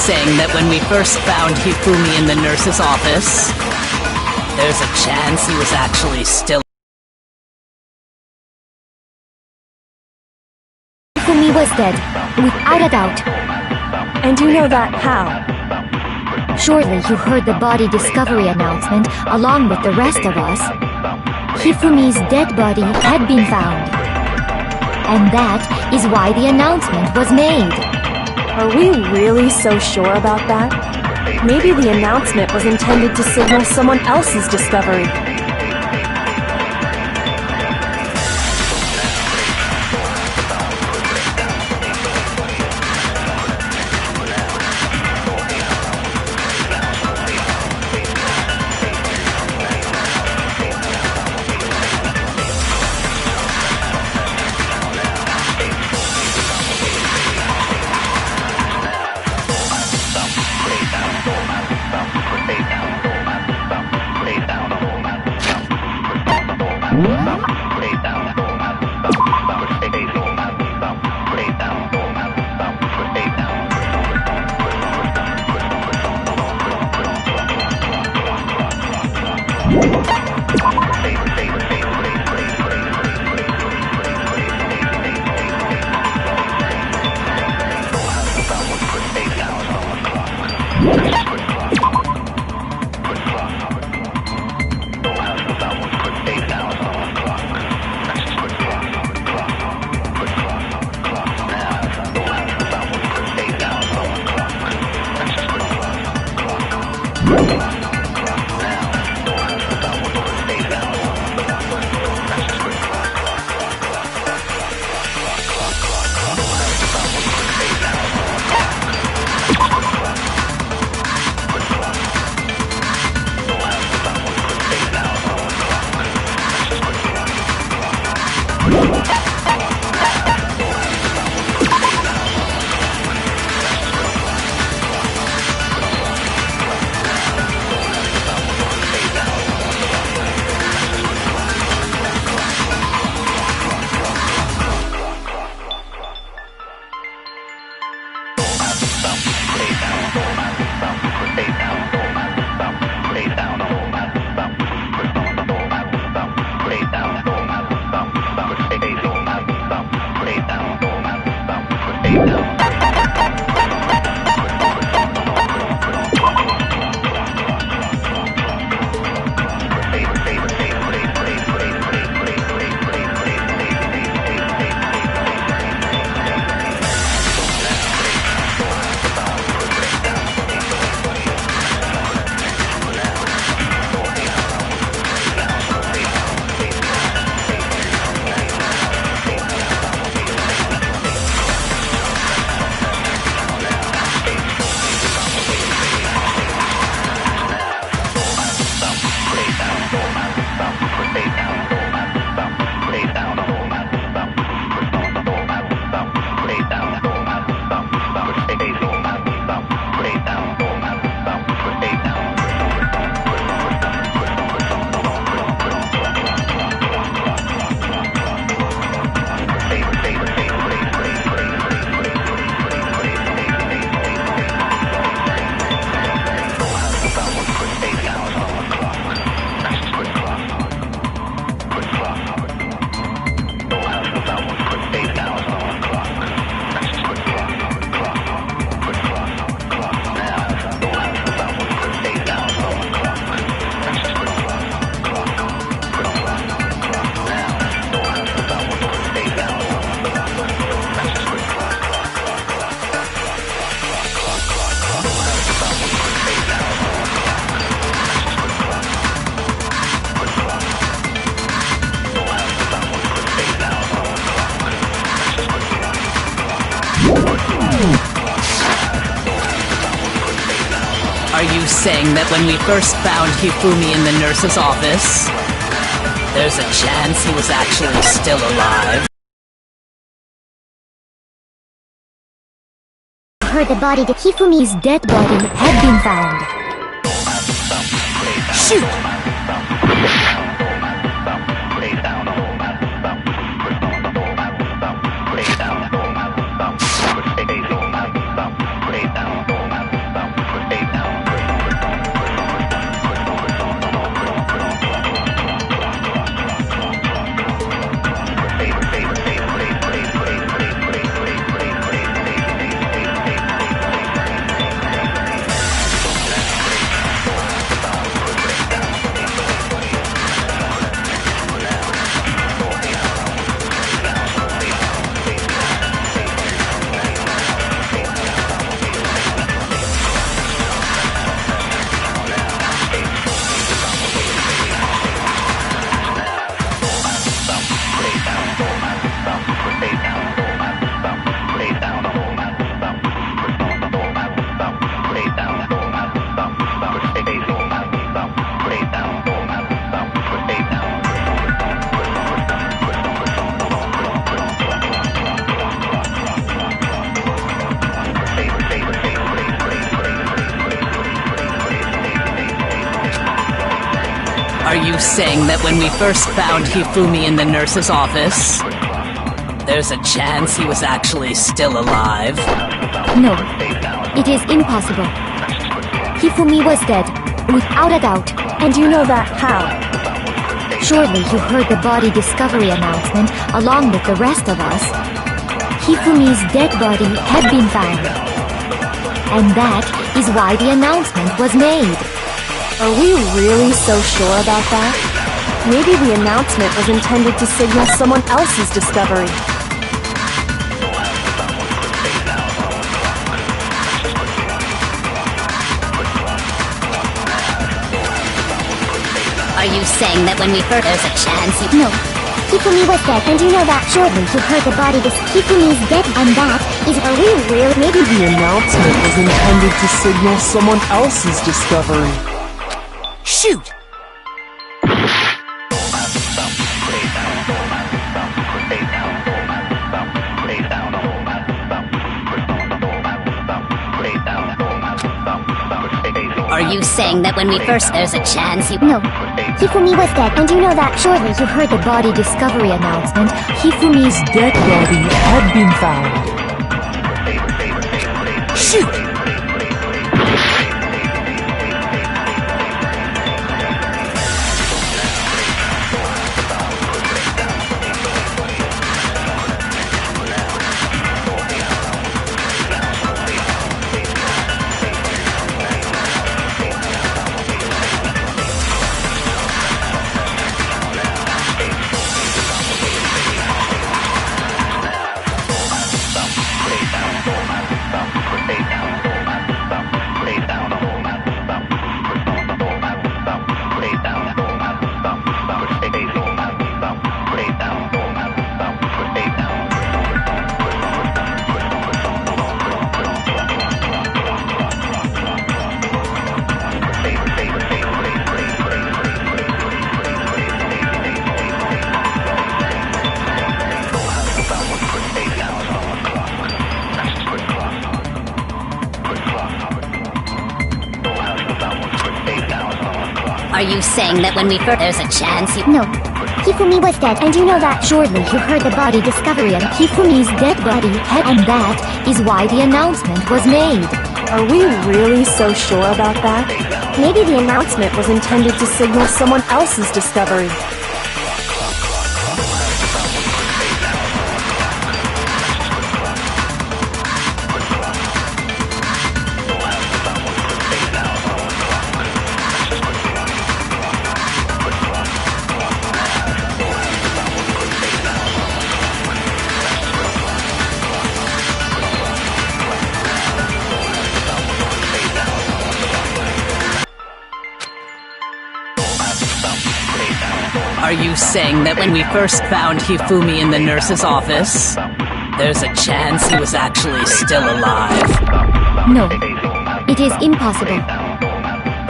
saying that when we first found Hifumi in the nurse's office, there's a chance he was actually still... Hifumi was dead, without a doubt. And you know that how? Surely you heard the body discovery announcement along with the rest of us. Hifumi's dead body had been found. And that is why the announcement was made. Are we really so sure about that? Maybe the announcement was intended to signal someone else's discovery. Are you saying that when we first found Hifumi in the nurse's office, there's a chance he was actually still alive? I heard the body, Hifumi's dead body, had been found. Shoot! Are you saying that when we first found Hifumi in the nurse's office, there's a chance he was actually still alive? No, it is impossible. Hifumi was dead, without a doubt. And you know that how? Surely you heard the body discovery announcement along with the rest of us. Hifumi's dead body had been found. And that is why the announcement was made. Are we really so sure about that? Maybe the announcement was intended to signal someone else's discovery. Are you saying that when we first there's a chance you... No. Hifumi was dead, and you know that. Surely you heard the body Hifumi's dead, and that is... Are we really... Maybe the announcement was intended to signal someone else's discovery. Shoot! Are you saying that when we first there's a chance you... No. Hifumi was dead, and you know that. Surely you heard the body discovery announcement. Hifumi's dead body had been found. Shoot! Are you saying that when we first there's a chance you... No. Hifumi was dead, and you know that. Surely you heard the body discovery and Hifumi's dead body had... And that is why the announcement was made. Are we really so sure about that? Maybe the announcement was intended to signal someone else's discovery. Are you saying that when we first found Hifumi in the nurse's office, there's a chance he was actually still alive? No. It is impossible.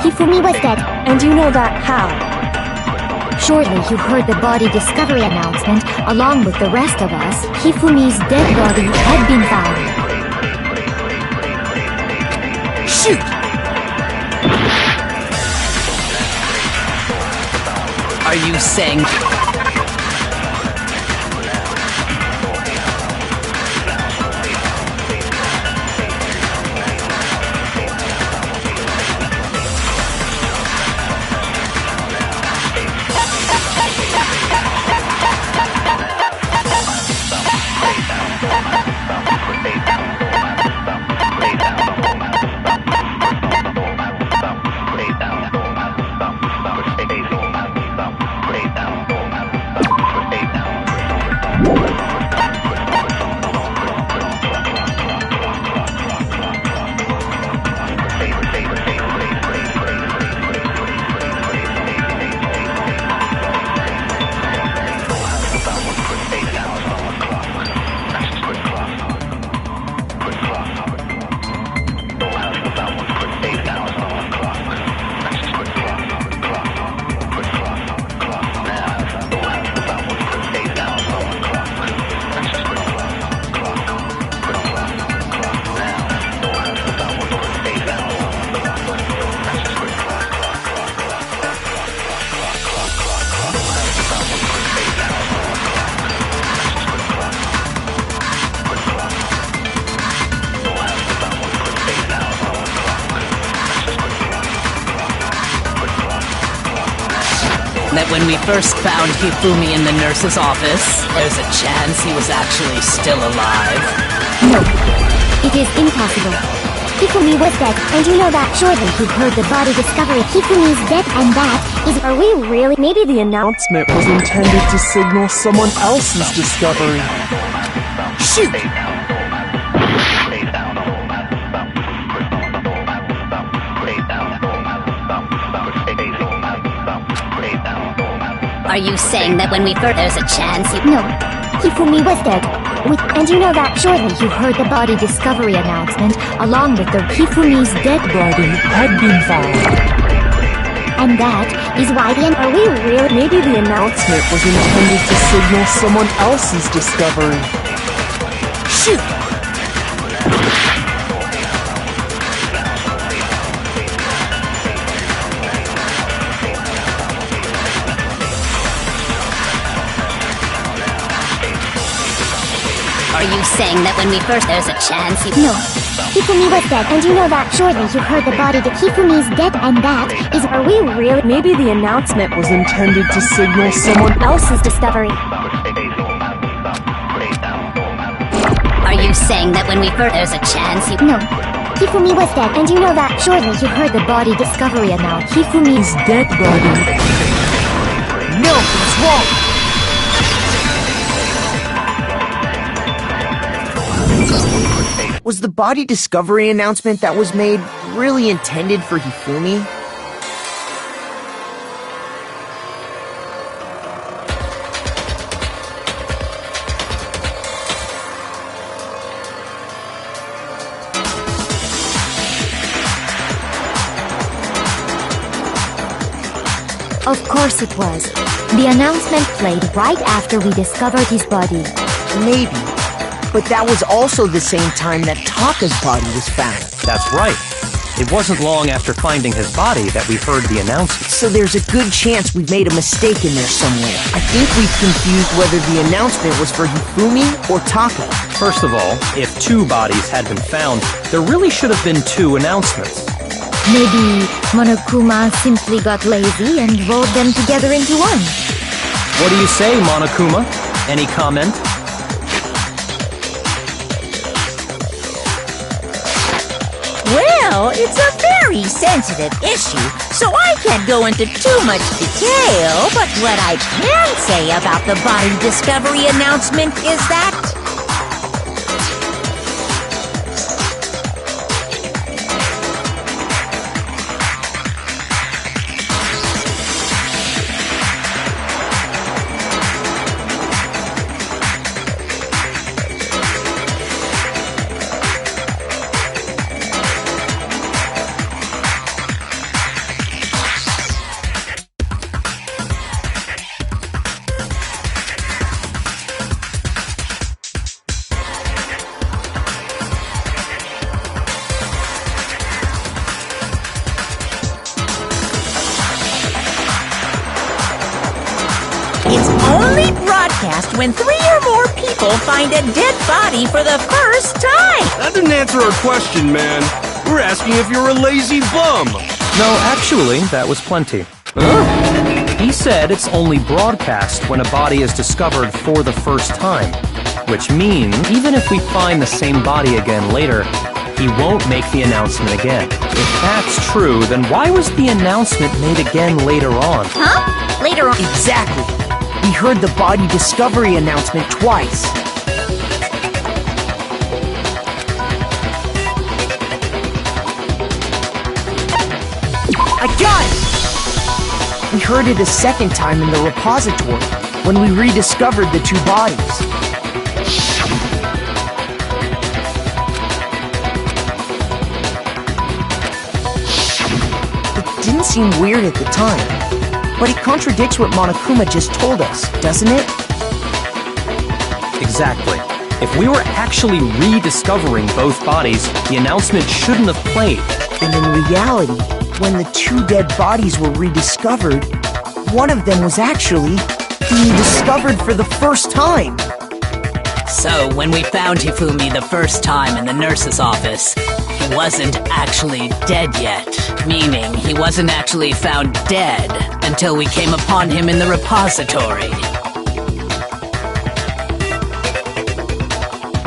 Hifumi was dead. And you know that how? Surely you heard the body discovery announcement along with the rest of us. Hifumi's dead body had been found. Shoot! Are you saying... that when we first found Hifumi in the nurse's office, there's a chance he was actually still alive? No, it is impossible. Hifumi was dead, and you know that. Surely you heard the body discovery. Hifumi's dead, and that is... Are we really? Maybe the Announcement was intended to signal someone else's discovery. Shoot! Are you saying that when we first there's a chance you... No, Hifumi was dead. And you know that. Surely you heard the body discovery announcement, along with the Hifumi's dead body Had been found. and that is why the... Are we really? Maybe the announcement Was intended to signal someone else's discovery. Shoot! Are you saying that when we first there's a chance you... No, Hifumi was dead, and you know that. Surely you heard the body that Hifumi's dead, and that is... Are we really? Maybe the announcement Was intended to signal someone else's discovery. Are you saying that when we first there's a chance you... No, Hifumi was dead, and you know that. Surely you heard the body discovery announcement. Hifumi's dead body. No, what's wrong? Was the body discovery announcement that was made really intended for Hifumi? Of course it was. The announcement played right after we discovered his body. Maybe. But that was also the same time that Taka's body was found. That's right. It wasn't long after finding his body that we heard the announcement. So there's a good chance we've made a mistake in there somewhere. I think we've confused whether the announcement was for Hifumi or Taka. First of all, if two bodies had been found, there really should have been two announcements. Maybe Monokuma simply got lazy and rolled them together into one. What do you say, Monokuma? Any comment? Well, it's a very sensitive issue, so I can't go into too much detail, but what I can say about the body discovery announcement is that... It's only broadcast when 3 or more people find a dead body for the first time. That didn't answer our question, man. We're asking if you're a lazy bum. No, actually, that was plenty. He said it's only broadcast when a body is discovered for the first time. Which means, even if we find the same body again later, he won't make the announcement again. If that's true, then why was the announcement made again later on? Huh? Later on... Exactly. We heard the body discovery announcement twice. I got it! We heard it a second time in the repository, when we rediscovered the two bodies. It didn't seem weird at the time, but it contradicts what Monokuma just told us, doesn't it? Exactly. If we were actually rediscovering both bodies, the announcement shouldn't have played. And in reality, when the two dead bodies were rediscovered, one of them was actually being discovered for the first time. So, when we found Hifumi the first time in the nurse's office, he wasn't actually dead yet. Meaning, he wasn't actually found dead until we came upon him in the repository.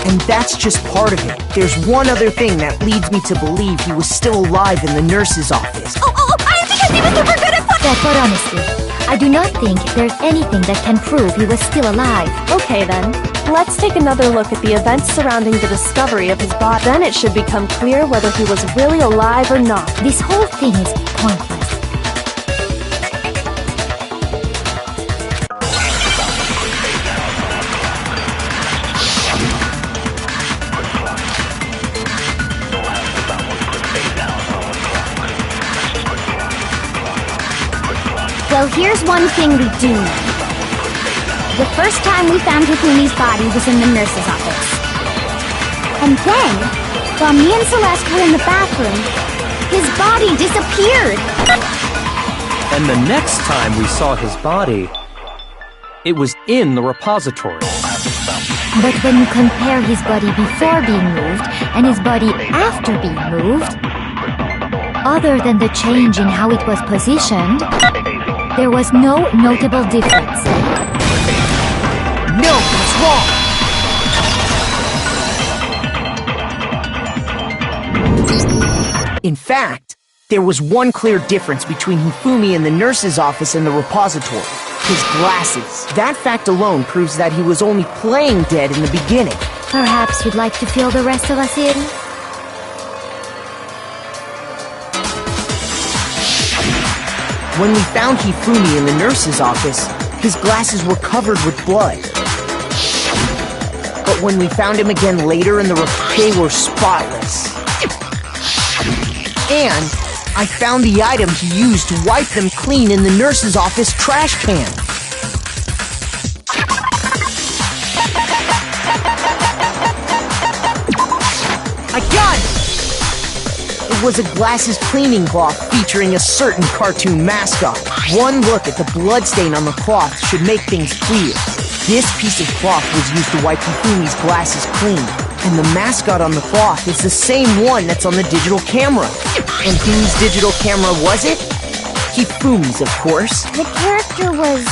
And that's just part of it. There's one other thing that leads me to believe he was still alive in the nurse's office. I think I'm even super good at but honestly, I do not think there's anything that can prove he was still alive. Okay then, let's take another look at the events surrounding the discovery of his body. Then it should become clear whether he was really alive or not. This whole thing is pointless. Well, here's one thing we do know. The first time we found Hifumi's body was in the nurse's office. And then, while me and Celeste were in the bathroom, his body disappeared. And the next time we saw his body, it was in the repository. But when you compare his body before being moved and his body after being moved, other than the change in how it was positioned, there was no notable difference. No, that's wrong! In fact, there was one clear difference between Hifumi in the nurse's office and the repository. His glasses. That fact alone proves that he was only playing dead in the beginning. Perhaps you'd like to fill the rest of us in? When we found Hifumi in the nurse's office, his glasses were covered with blood. But when we found him again later in the they were spotless. And I found the item he used to wipe them clean in the nurse's office trash can. I got it! It was a glasses cleaning cloth featuring a certain cartoon mascot. One look at the bloodstain on the cloth should make things clear. This piece of cloth was used to wipe Hifumi's glasses clean. And the mascot on the cloth is the same one that's on the digital camera. And whose digital camera was it? Hifumi's, of course. The character was...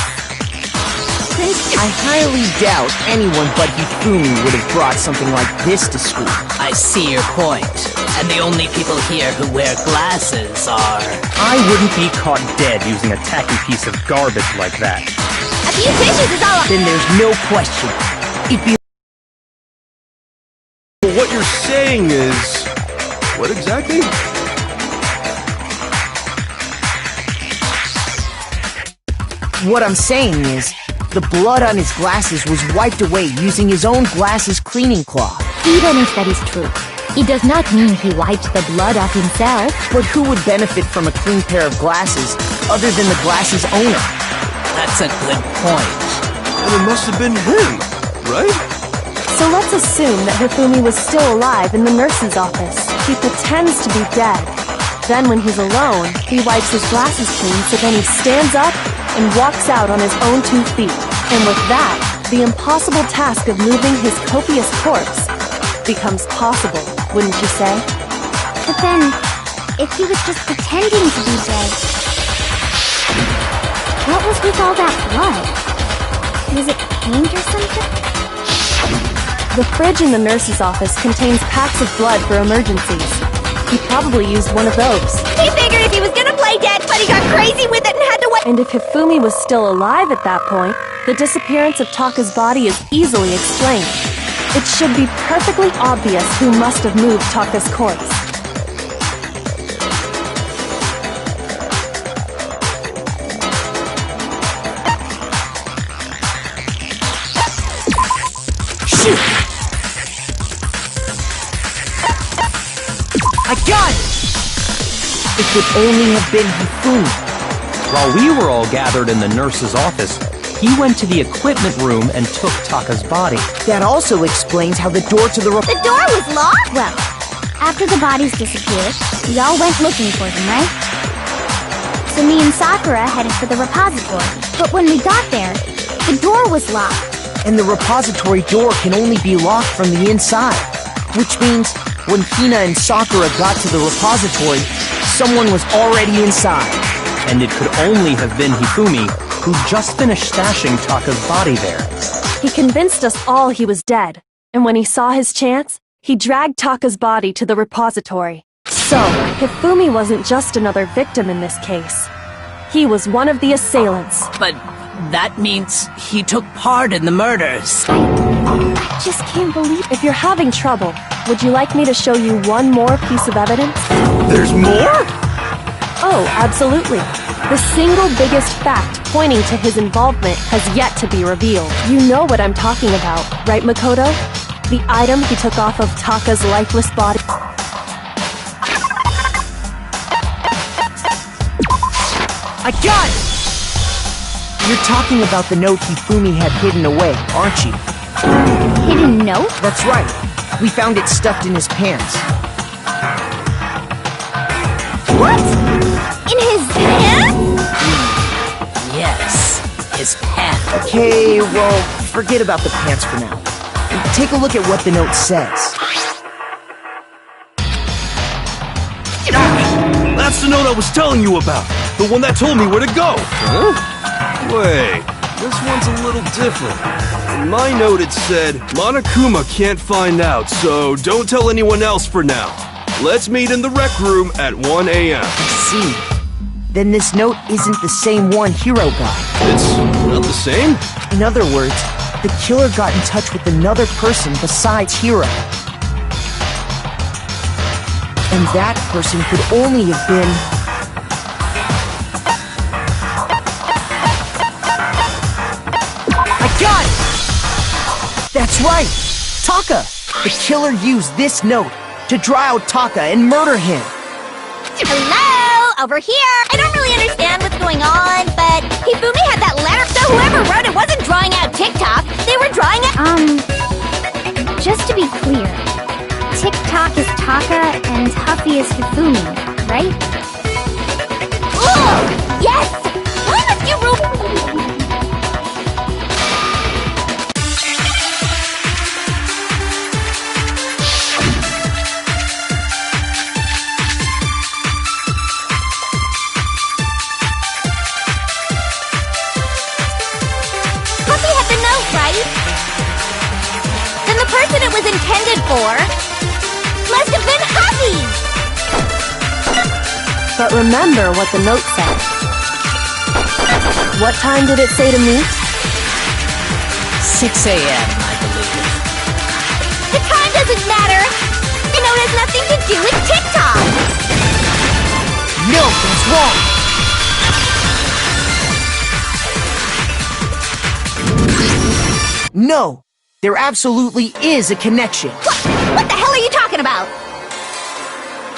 I highly doubt anyone but Hifumi would have brought something like this to school. I see your point. And the only people here who wear glasses are... I wouldn't be caught dead using a tacky piece of garbage like that. A few tissues is all... Then there's no question. It'd be... What you're saying is... What exactly? What I'm saying is, the blood on his glasses was wiped away using his own glasses cleaning cloth. Even if that is true, it does not mean he wiped the blood off himself. But who would benefit from a clean pair of glasses other than the glasses owner? That's a good point. And it must have been him, right? So let's assume that Hifumi was still alive in the nurse's office. He pretends to be dead. Then when he's alone, he wipes his glasses clean, so then he stands up and walks out on his own 2 feet. And with that, the impossible task of moving his copious corpse becomes possible, wouldn't you say? But then, if he was just pretending to be dead, what was with all that blood? Was it paint or something? The fridge in the nurse's office contains packs of blood for emergencies. He probably used one of those. He figured if he was gonna play dead, but he got crazy with it and had to wait. And if Hifumi was still alive at that point, the disappearance of Taka's body is easily explained. It should be perfectly obvious who must have moved Taka's corpse. Shoot! I got it! It could only have been Hifumi. While we were all gathered in the nurse's office, he went to the equipment room and took Taka's body. That also explains how the door to the The door was locked? Well, after the bodies disappeared, we all went looking for them, right? So me and Sakura headed for the repository. But when we got there, the door was locked. And the repository door can only be locked from the inside. Which means When Hina and Sakura got to the repository, someone was already inside. And it could only have been Hifumi, who just finished stashing Taka's body there. He convinced us all he was dead, and when he saw his chance, he dragged Taka's body to the repository. So, Hifumi wasn't just another victim in this case. He was one of the assailants. But that means he took part in the murders. I just can't believe. If you're having trouble, would you like me to show you one more piece of evidence? There's more? Oh, absolutely. The single biggest fact pointing to his involvement has yet to be revealed. You know what I'm talking about, right, Makoto? The item he took off of Taka's lifeless body. I got it! You're talking about the note Hifumi had hidden away, aren't you? Hidden note? That's right. We found it stuffed in his pants. What? In his pants? Yes, his pants. Okay, well, forget about the pants for now. Take a look at what the note says. That's the note I was telling you about. The one that told me where to go. Huh? Wait, this one's a little different. In my note it said, Monokuma can't find out, so don't tell anyone else for now. Let's meet in the rec room at 1 a.m. I see. Then this note isn't the same one Hiro got. It's not the same? In other words, the killer got in touch with another person besides Hiro. And that person could only have been... I got it! That's right! Taka! The killer used this note to draw out Taka and murder him. Hello? Over here? I don't really understand what's going on, but Hifumi had that letter, so whoever wrote it wasn't drawing out TikTok. They were drawing out... Just to be clear, TikTok is Taka and Huffy is Hifumi, right? Ugh! Yes! Why must you rule... Huffy had the note, right? Then the person it was intended for must have been Huffy! But remember what the note said. What time did it say to meet? 6 a.m., I believe. The time doesn't matter! The note has nothing to do with TikTok! No, that's wrong! No! There absolutely is a connection! What the hell are you talking about?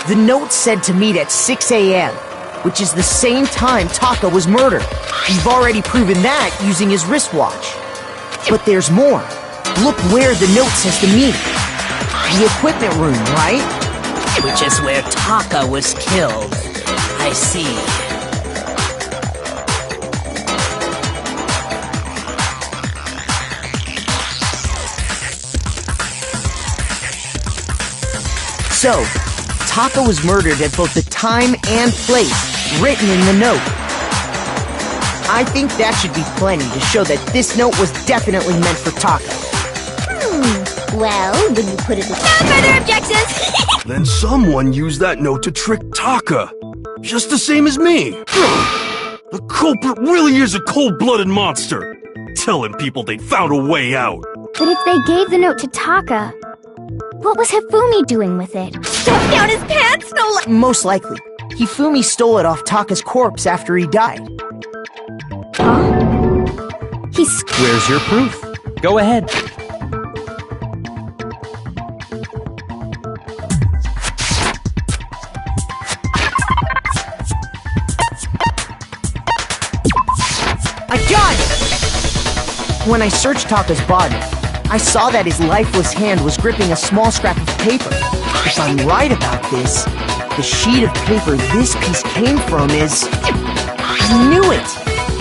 The note said to meet at 6 a.m., which is the same time Taka was murdered. You've already proven that using his wristwatch. But there's more. Look where the note says to meet. The equipment room, right? Which is where Taka was killed. I see. So, Taka was murdered at both the time and place written in the note. I think that should be plenty to show that this note was definitely meant for Taka. Well, when you put it... No further objections! Then someone used that note to trick Taka. Just the same as me. The culprit really is a cold-blooded monster. Telling people they found a way out. But if they gave the note to Taka, what was Hifumi doing with it? Stuffed down his pants? No, Most likely, Hifumi stole it off Taka's corpse after he died. Where's your proof? Go ahead. I got it! When I searched Taka's body, I saw that his lifeless hand was gripping a small scrap of paper. If I'm right about this, the sheet of paper this piece came from is... I knew it!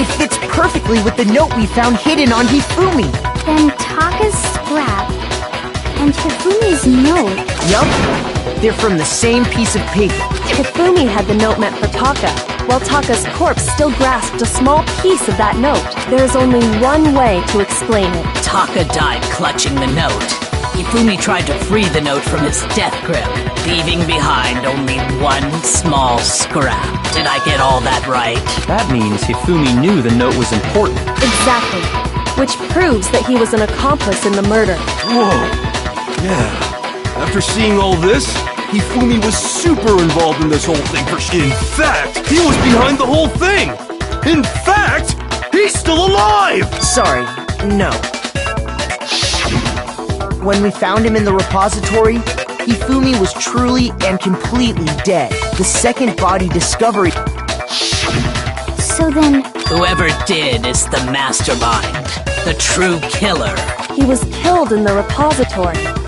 It fits perfectly with the note we found hidden on Hifumi. Then Taka's scrap And Hifumi's note. Yup, they're from the same piece of paper. Hifumi had the note meant for Taka, while Taka's corpse still grasped a small piece of that note. There's only one way to explain it. Taka died clutching the note. Hifumi tried to free the note from his death grip, leaving behind only one small scrap. Did I get all that right? That means Hifumi knew the note was important. Exactly. Which proves that he was an accomplice in the murder. Whoa. Yeah. After seeing all this, Hifumi was super involved in this whole thing. In fact, he was behind the whole thing. In fact, he's still alive. Sorry, no. When we found him in the repository, Hifumi was truly and completely dead. The second body discovery... So then, Whoever did is the mastermind, the true killer. He was killed in the repository.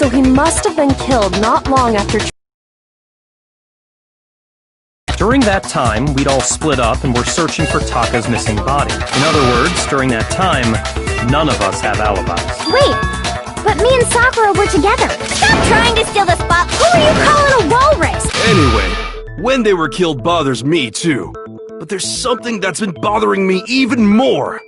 So he must have been killed not long after... During that time, we'd all split up and were searching for Taka's missing body. In other words, during that time, none of us have alibis. wait! But me and Sakura were together. Stop trying to steal the spot. Who are you calling a walrus? Anyway, when they were killed bothers me too. But there's something that's been bothering me even more.